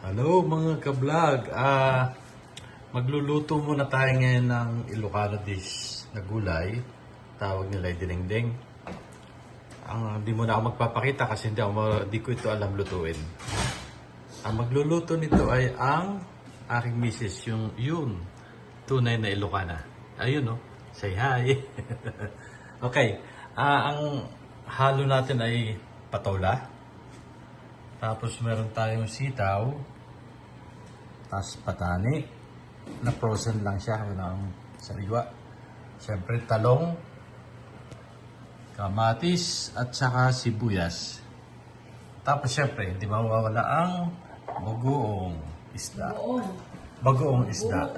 Hello mga ka-vlog. Magluluto muna tayo ngayon ng Ilocano dish na gulay. Tawag nila ay dinengdeng. Hindi muna ako magpapakita kasi hindi ko ito alam lutuin. Ang magluluto nito ay ang aking misis, yun tunay na Ilocana. Ayun no, say hi. Okay, ang halo natin ay patola. Tapos meron tayong sitaw, tapos patani, na frozen lang siya, walang sariwa. Siyempre talong, kamatis, at saka sibuyas. Tapos siyempre, hindi mawawala ang bagoong isda. Bagoong isda.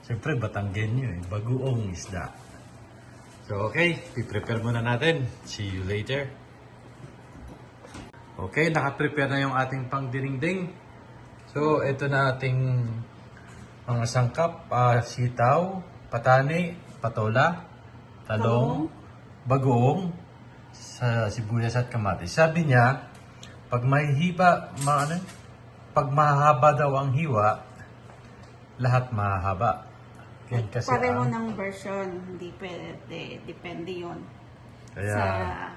Siyempre, Batanggenyo eh, bagoong isda. So okay, i-prepare muna natin. See you later. Okay, naka-prepare na yung ating pangdinengdeng. So, ito na ating mga sangkap. Sitaw, patani, patola, talong, bagoong, sibuyas at kamatis. Sabi niya, pag pag mahaba daw ang hiwa, lahat mahaba. Yan kasi Pareho ng version, hindi pwede. Depende yun. Kaya,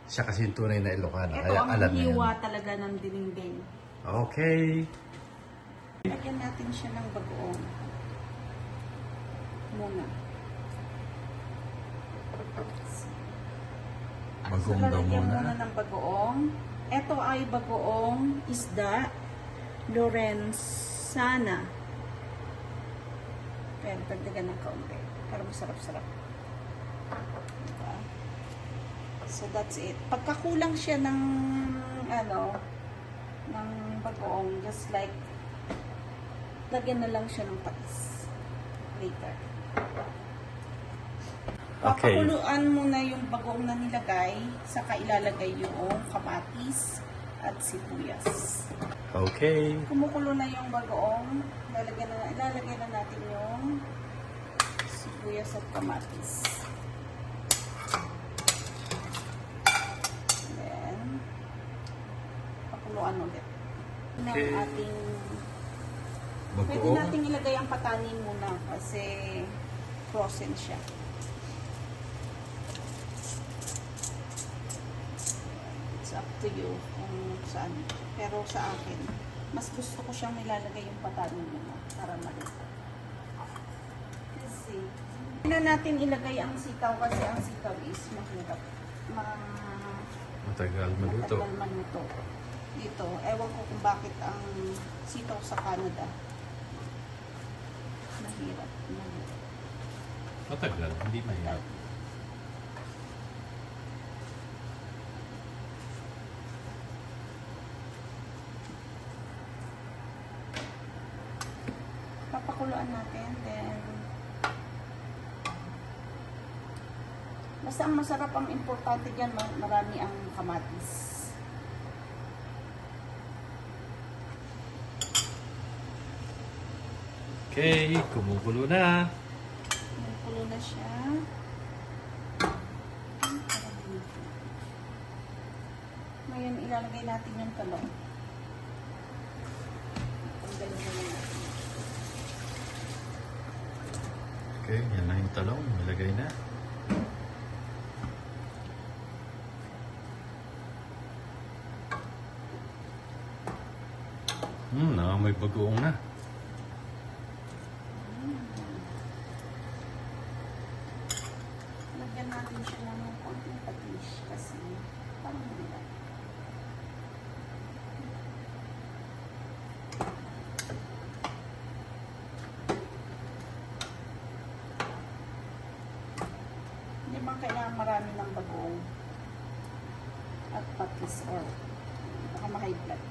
siya kasi yung tunay na Ilocano. Ito Kaya ang alam niya hiwa yan. talaga ng dinengdeng. Okay. Lagyan natin siya ng bagoong. Muna. Bagoong So, daw lalagyan muna. muna ng bagoong. Ito ay bagoong isda Lorenzana. Kaya pagdagan ng kaunti. Para masarap-sarap. Diba? So that's it. Pagkakulang siya ng ng bagoong, just like lagyan na lang siya ng patis later. Okay. Papakuluan muna yung bagoong na nilagay, saka ilalagay yung kamatis at sibuyas. Okay. Kumukulo na yung bagoong, ilalagay na natin yung sibuyas at kamatis. Pakuluan ulit. Okay. Ng ating pwede Bagoong. nating ilagay ang patani muna kasi frozen siya. It's up to you kung saan. Pero sa akin, mas gusto ko siyang ilalagay yung patani muna para malito. Kasi hindi na natin ilagay ang sitaw kasi ang sitaw is mahirap. Matagal maluto. Matagal maluto. Dito, ewan ko kung bakit ang sitaw sa Canada mahirap. Matagal, hindi mahirap. Papakuluan natin, then basta ang masarap, ang importante dyan, marami ang kamatis. Okay, kumukulo na. Kumukulo na siya. Ngayon, ilalagay natin yung talong. Tanggalin na lang natin. Okay, yan na yung talong. Nilagay na. May bagoong na. Lagyan natin siya ng konting patis kasi parang nila. Hindi ba kailangan marami ng bagoong at patis or baka ma-high blood.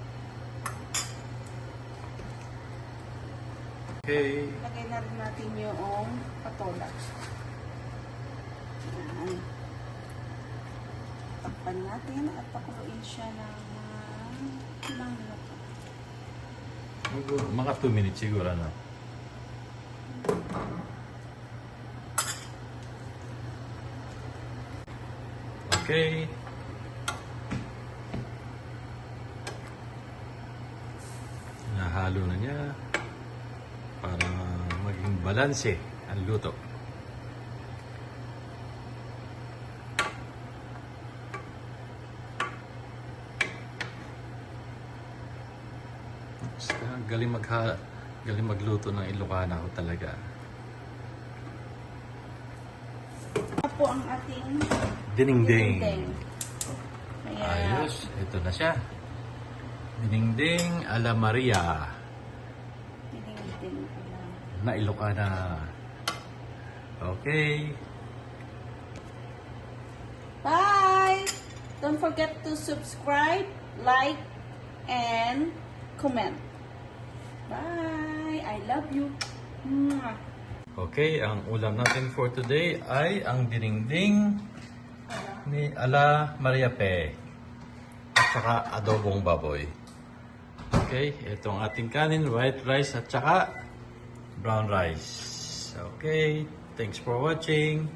Okay. Lagay na rin natin yung patola. Yan. Takpan natin at pakuluin siya ng ilang minuto. Mga 2 minutes siguro na. Okay. hinahalo na niya para maging balanse ang luto. Basta galing magluto ng Ilocana ko talaga. Ito po ang ating Dinengdeng. Kaya, Ayos, ito na siya. Dinengdeng a la Maria dinengdeng ko lang. na Ilocana. Okay. Bye! Don't forget to subscribe, like, and comment. Bye! I love you. Mwah. Okay, ang ulam natin for today ay ang dinengdeng ni ala Maria Pe at saka adobong baboy. Okay, itong ating kanin, white rice at saka brown rice. Okay, thanks for watching.